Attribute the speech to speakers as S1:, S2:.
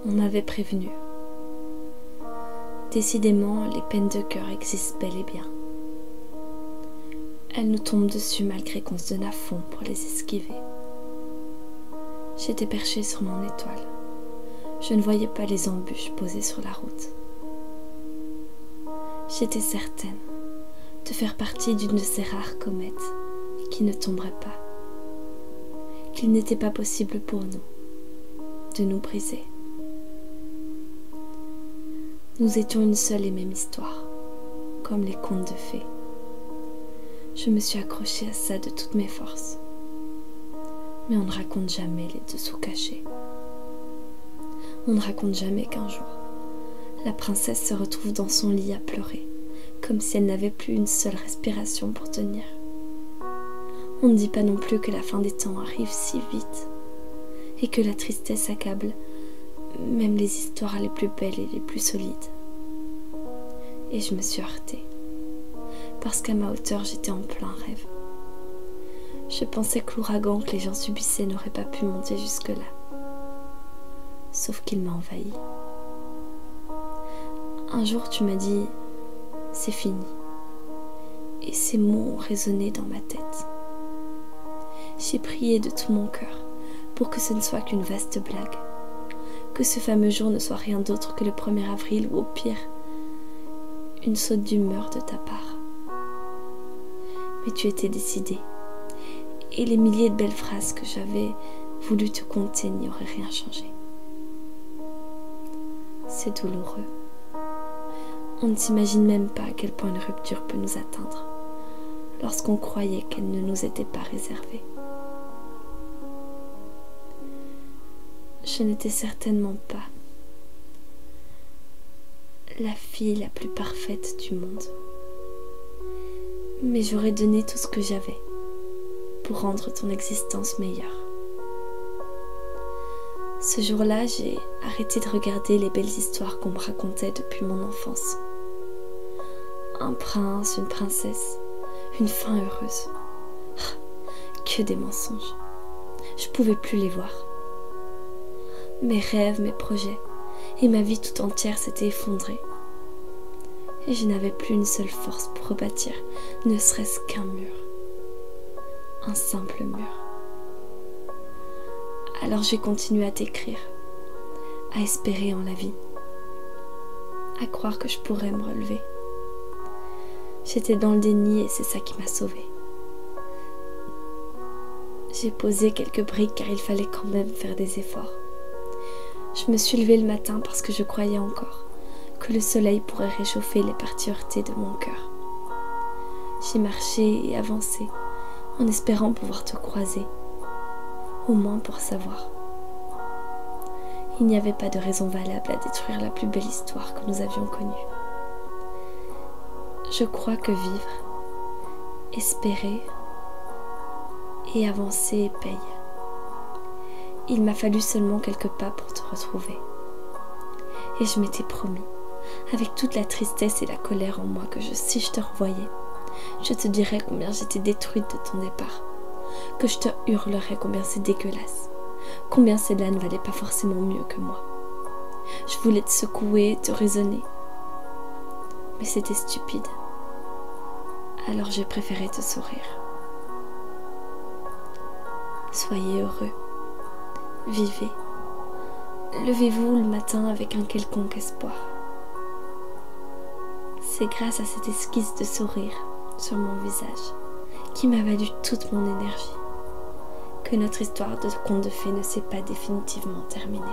S1: On m'avait prévenu. Décidément, les peines de cœur existent bel et bien. Elles nous tombent dessus malgré qu'on se donne à fond pour les esquiver. J'étais perchée sur mon étoile. Je ne voyais pas les embûches posées sur la route. J'étais certaine de faire partie d'une de ces rares comètes qui ne tomberaient pas, qu'il n'était pas possible pour nous de nous briser. Nous étions une seule et même histoire, comme les contes de fées. Je me suis accrochée à ça de toutes mes forces. Mais on ne raconte jamais les dessous cachés. On ne raconte jamais qu'un jour, la princesse se retrouve dans son lit à pleurer, comme si elle n'avait plus une seule respiration pour tenir. On ne dit pas non plus que la fin des temps arrive si vite, et que la tristesse accable même les histoires les plus belles et les plus solides. Et je me suis heurtée, parce qu'à ma hauteur j'étais en plein rêve. Je pensais que l'ouragan que les gens subissaient n'aurait pas pu monter jusque-là. Sauf qu'il m'a envahi. Un jour tu m'as dit « c'est fini ». Et ces mots ont résonné dans ma tête. J'ai prié de tout mon cœur pour que ce ne soit qu'une vaste blague, que ce fameux jour ne soit rien d'autre que le 1er avril ou au pire, une saute d'humeur de ta part. Mais tu étais décidée, et les milliers de belles phrases que j'avais voulu te conter n'y auraient rien changé. C'est douloureux. On ne s'imagine même pas à quel point une rupture peut nous atteindre, lorsqu'on croyait qu'elle ne nous était pas réservée. Je n'étais certainement pas la fille la plus parfaite du monde, mais j'aurais donné tout ce que j'avais pour rendre ton existence meilleure. Ce jour-là, j'ai arrêté de regarder les belles histoires qu'on me racontait depuis mon enfance. Un prince, une princesse, une fin heureuse. Que des mensonges. Je pouvais plus les voir. Mes rêves, mes projets et ma vie tout entière s'étaient effondrés. Et je n'avais plus une seule force pour rebâtir, ne serait-ce qu'un mur. Un simple mur. Alors j'ai continué à t'écrire, à espérer en la vie, à croire que je pourrais me relever. J'étais dans le déni et c'est ça qui m'a sauvée. J'ai posé quelques briques car il fallait quand même faire des efforts. Je me suis levée le matin parce que je croyais encore que le soleil pourrait réchauffer les parties heurtées de mon cœur. J'ai marché et avancé en espérant pouvoir te croiser, au moins pour savoir. Il n'y avait pas de raison valable à détruire la plus belle histoire que nous avions connue. Je crois que vivre, espérer et avancer paye. Il m'a fallu seulement quelques pas pour te retrouver. Et je m'étais promis, avec toute la tristesse et la colère en moi, que si je te revoyais, je te dirais combien j'étais détruite de ton départ, que je te hurlerais combien c'est dégueulasse, combien celle-là ne valait pas forcément mieux que moi. Je voulais te secouer, te raisonner, mais c'était stupide. Alors j'ai préféré te sourire. Soyez heureux, vivez, levez-vous le matin avec un quelconque espoir. C'est grâce à cette esquisse de sourire sur mon visage, qui m'a valu toute mon énergie, que notre histoire de conte de fées ne s'est pas définitivement terminée.